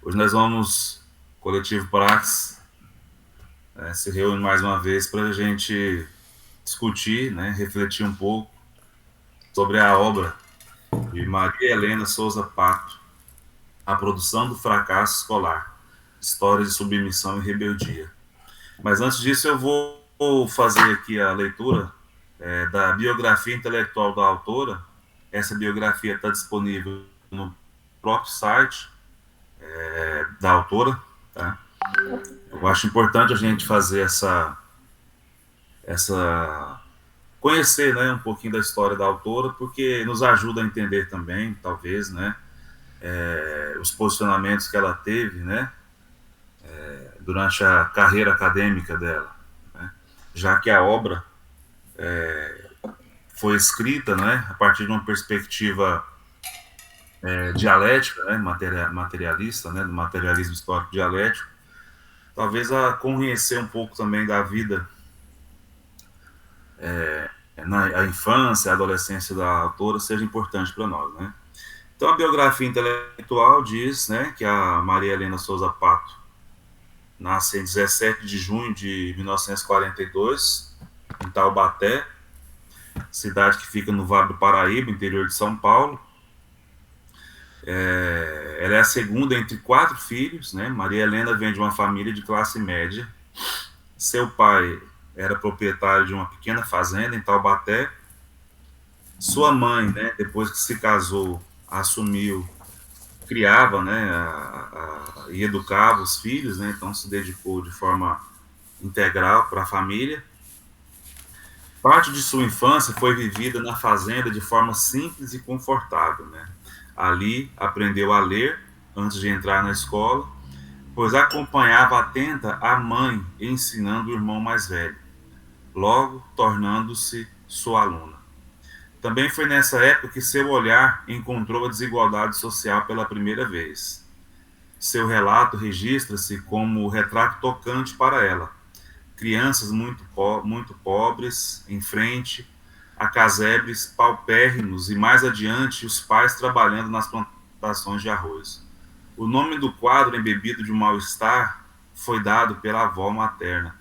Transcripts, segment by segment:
Hoje nós vamos, Coletivo Praxis, se reúne mais uma vez para a gente discutir, refletir um pouco sobre a obra de Maria Helena Souza Pato, A Produção do Fracasso Escolar, História de Submissão e Rebeldia. Mas antes disso eu vou fazer aqui a leitura da biografia intelectual da autora. Essa biografia está disponível no próprio site da autora, tá? Eu acho importante a gente fazer essa conhecer, um pouquinho da história da autora, porque nos ajuda a entender também, talvez, os posicionamentos que ela teve, durante a carreira acadêmica dela, já que a obra foi escrita, a partir de uma perspectiva dialética, materialista, do materialismo histórico dialético. Talvez a conhecer um pouco também da vida na infância, a adolescência da autora seja importante para nós, Então, a biografia intelectual diz, que a Maria Helena Souza Pato nasce em 17 de junho de 1942, em Taubaté, cidade que fica no Vale do Paraíba, interior de São Paulo. Ela é a segunda entre 4 filhos, Maria Helena vem de uma família de classe média. Seu pai era proprietário de uma pequena fazenda em Taubaté. Sua mãe, depois que se casou, assumiu, criava, e educava os filhos, então se dedicou de forma integral para a família. Parte de sua infância foi vivida na fazenda de forma simples e confortável, Ali aprendeu a ler antes de entrar na escola, pois acompanhava atenta a mãe ensinando o irmão mais velho, logo tornando-se sua aluna. Também foi nessa época que seu olhar encontrou a desigualdade social pela primeira vez. Seu relato registra-se como retrato tocante para ela. Crianças muito pobres, em frente a casebres paupérrimos e mais adiante os pais trabalhando nas plantações de arroz. O nome do quadro, embebido de mal-estar, foi dado pela avó materna,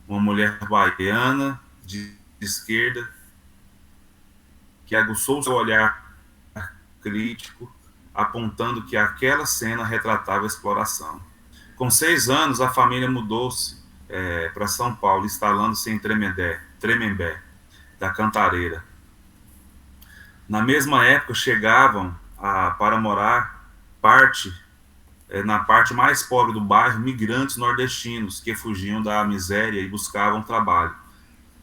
uma mulher baiana de esquerda que aguçou seu olhar crítico, apontando que aquela cena retratava a exploração. Com 6 anos, a família mudou-se para São Paulo, instalando-se em Tremembé, da Cantareira. Na mesma época, chegavam para morar na parte mais pobre do bairro, migrantes nordestinos que fugiam da miséria e buscavam trabalho.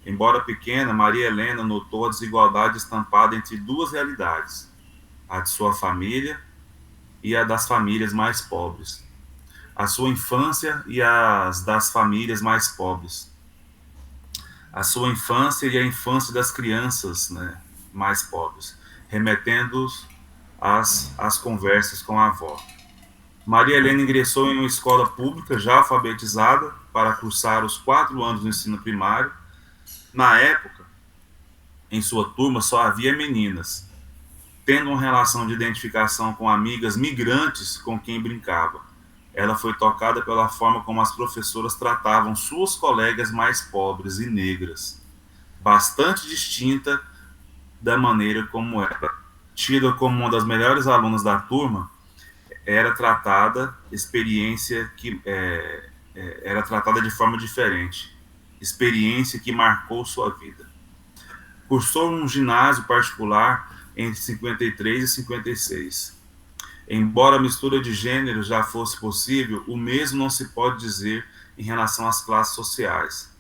Embora pequena, Maria Helena notou a desigualdade estampada entre 2 realidades, a de sua família e a das famílias mais pobres. A sua infância e as das famílias mais pobres. A sua infância e a infância das crianças, mais pobres, remetendo-os às conversas com a avó. Maria Helena ingressou em uma escola pública já alfabetizada para cursar os 4 anos do ensino primário. Na época, em sua turma só havia meninas, tendo uma relação de identificação com amigas migrantes com quem brincava. Ela foi tocada pela forma como as professoras tratavam suas colegas mais pobres e negras, bastante distinta da maneira como era. Tida como uma das melhores alunas da turma, era tratada de forma diferente, experiência que marcou sua vida. Cursou um ginásio particular entre 53 e 56. Embora a mistura de gêneros já fosse possível, o mesmo não se pode dizer em relação às classes sociais,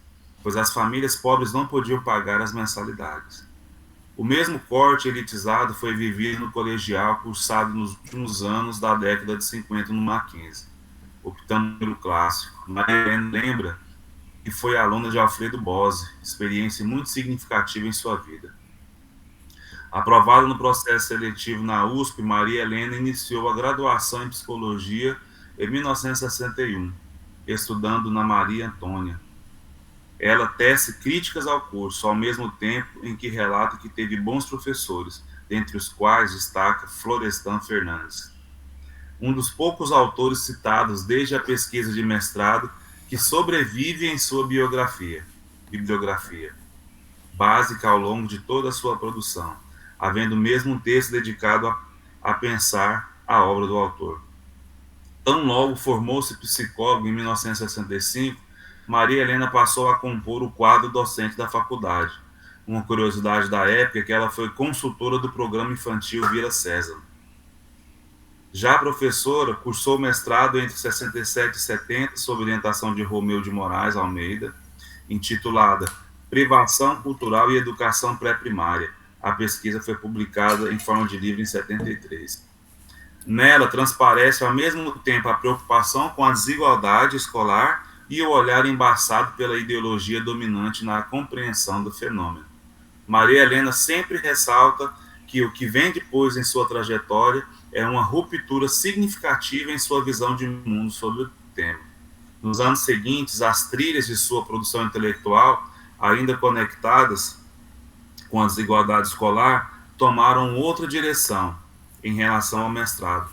pois as famílias pobres não podiam pagar as mensalidades. O mesmo corte elitizado foi vivido no colegial cursado nos últimos anos da década de 50 no Mackenzie, optando pelo clássico. Maria lembra que foi aluna de Alfredo Bose, experiência muito significativa em sua vida. Aprovada no processo seletivo na USP, Maria Helena iniciou a graduação em psicologia em 1961, estudando na Maria Antônia. Ela tece críticas ao curso, ao mesmo tempo em que relata que teve bons professores, dentre os quais destaca Florestan Fernandes. um dos poucos autores citados desde a pesquisa de mestrado que sobrevive em sua bibliografia básica ao longo de toda a sua produção, havendo mesmo um texto dedicado a pensar a obra do autor. Tão logo formou-se psicólogo em 1965, Maria Helena passou a compor o quadro docente da faculdade. Uma curiosidade da época é que ela foi consultora do programa infantil Vila Sésamo. Já professora, cursou mestrado entre 67 e 70, sob orientação de Romeu de Moraes Almeida, intitulada Privação Cultural e Educação Pré-Primária. A pesquisa foi publicada em forma de livro em 73. Nela transparece ao mesmo tempo a preocupação com a desigualdade escolar e o olhar embaçado pela ideologia dominante na compreensão do fenômeno. Maria Helena sempre ressalta que o que vem depois em sua trajetória é uma ruptura significativa em sua visão de mundo sobre o tema. Nos anos seguintes, as trilhas de sua produção intelectual, ainda conectadas com a desigualdade escolar, tomaram outra direção em relação ao mestrado,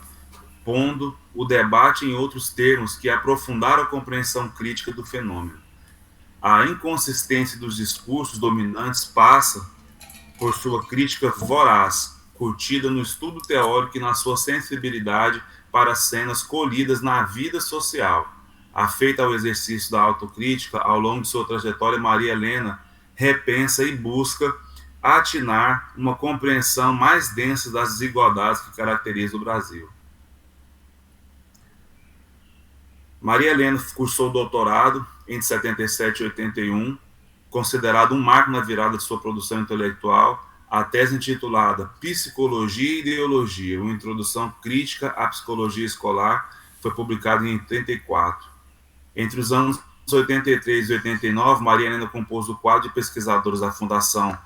pondo o debate em outros termos que aprofundaram a compreensão crítica do fenômeno. A inconsistência dos discursos dominantes passa por sua crítica voraz, curtida no estudo teórico e na sua sensibilidade para cenas colhidas na vida social. Afeita ao exercício da autocrítica, ao longo de sua trajetória, Maria Helena repensa e busca atinar uma compreensão mais densa das desigualdades que caracterizam o Brasil. Maria Helena cursou doutorado entre 77 e 81, considerado um marco na virada de sua produção intelectual. A tese intitulada Psicologia e Ideologia, uma introdução crítica à psicologia escolar, foi publicada em 84. Entre os anos 83 e 89, Maria Helena compôs o quadro de pesquisadores da Fundação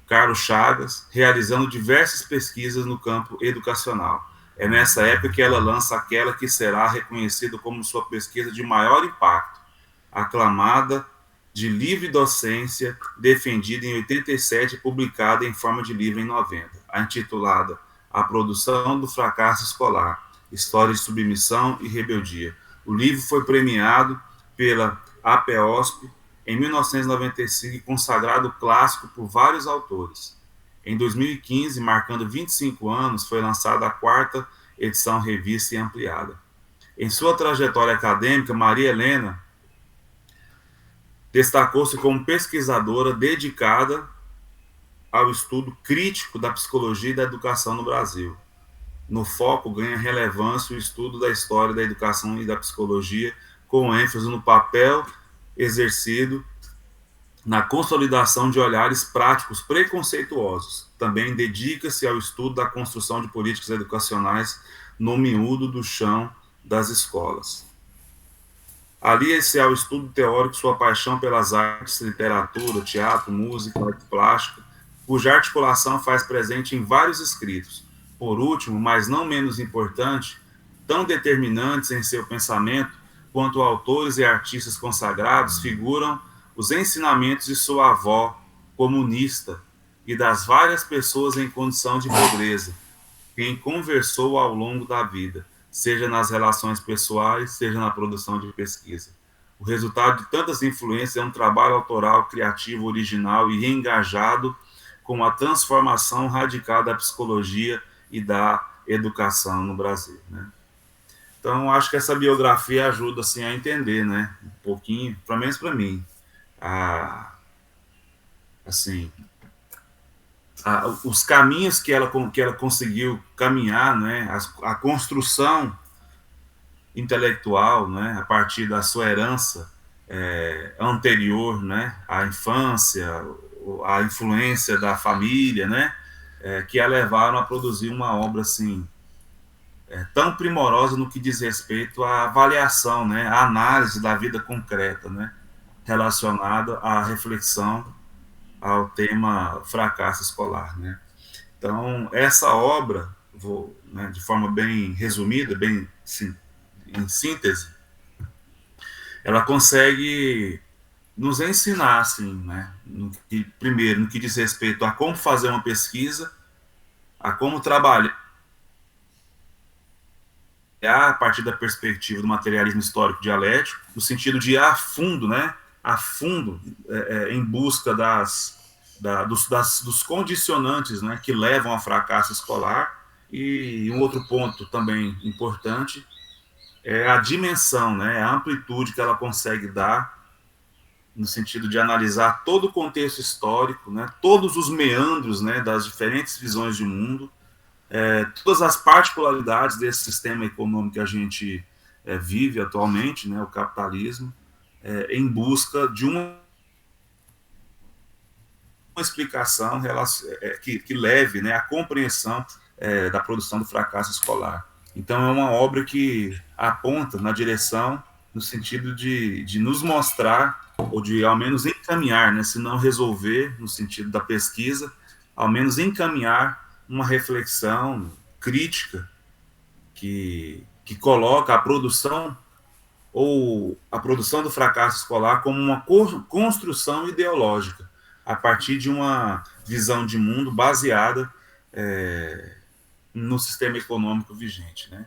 Carlos Chagas, realizando diversas pesquisas no campo educacional. É nessa época que ela lança aquela que será reconhecida como sua pesquisa de maior impacto, aclamada de livre docência, defendida em 87 e publicada em forma de livro em 90, a intitulada A Produção do Fracasso Escolar, História de Submissão e Rebeldia. O livro foi premiado pela APEOSP em 1995 e consagrado clássico por vários autores. Em 2015, marcando 25 anos, foi lançada a 4ª edição revista e ampliada. Em sua trajetória acadêmica, Maria Helena destacou-se como pesquisadora dedicada ao estudo crítico da psicologia e da educação no Brasil. No foco ganha relevância o estudo da história da educação e da psicologia, com ênfase no papel exercido na consolidação de olhares práticos preconceituosos. Também dedica-se ao estudo da construção de políticas educacionais no miúdo do chão das escolas. Alia-se ao estudo teórico sua paixão pelas artes, literatura, teatro, música, arte plástica, cuja articulação faz presente em vários escritos. Por último, mas não menos importante, tão determinantes em seu pensamento quanto autores e artistas consagrados, figuram os ensinamentos de sua avó comunista e das várias pessoas em condição de pobreza, quem conversou ao longo da vida, seja nas relações pessoais, seja na produção de pesquisa. O resultado de tantas influências é um trabalho autoral, criativo, original e engajado com a transformação radical da psicologia e da educação no Brasil, né? Então, acho que essa biografia ajuda assim, a entender, né, um pouquinho, pelo menos para mim, os caminhos que ela conseguiu caminhar, né, a construção intelectual, né, a partir da sua herança anterior, né, à infância, a influência da família, né, que a levaram a produzir uma obra assim tão primorosa no que diz respeito à avaliação, né, à análise da vida concreta, né, relacionada à reflexão ao tema fracasso escolar, né. Então, essa obra, né, de forma bem resumida, bem em síntese, ela consegue nos ensinar, assim, né, primeiro, no que diz respeito a como fazer uma pesquisa, a como trabalhar a partir da perspectiva do materialismo histórico dialético, no sentido de ir a fundo, né, a fundo, em busca dos condicionantes, né, que levam ao fracasso escolar. E um outro ponto também importante é a dimensão, né, a amplitude que ela consegue dar, no sentido de analisar todo o contexto histórico, né, todos os meandros, né, das diferentes visões de mundo, todas as particularidades desse sistema econômico que a gente vive atualmente, né, o capitalismo, em busca de uma explicação que leve, né, à compreensão da produção do fracasso escolar. Então, é uma obra que aponta na direção, no sentido de nos mostrar, ou de ao menos encaminhar, né, se não resolver, no sentido da pesquisa, ao menos encaminhar uma reflexão crítica que coloca a produção ou a produção do fracasso escolar como uma construção ideológica, a partir de uma visão de mundo baseada no sistema econômico vigente, né?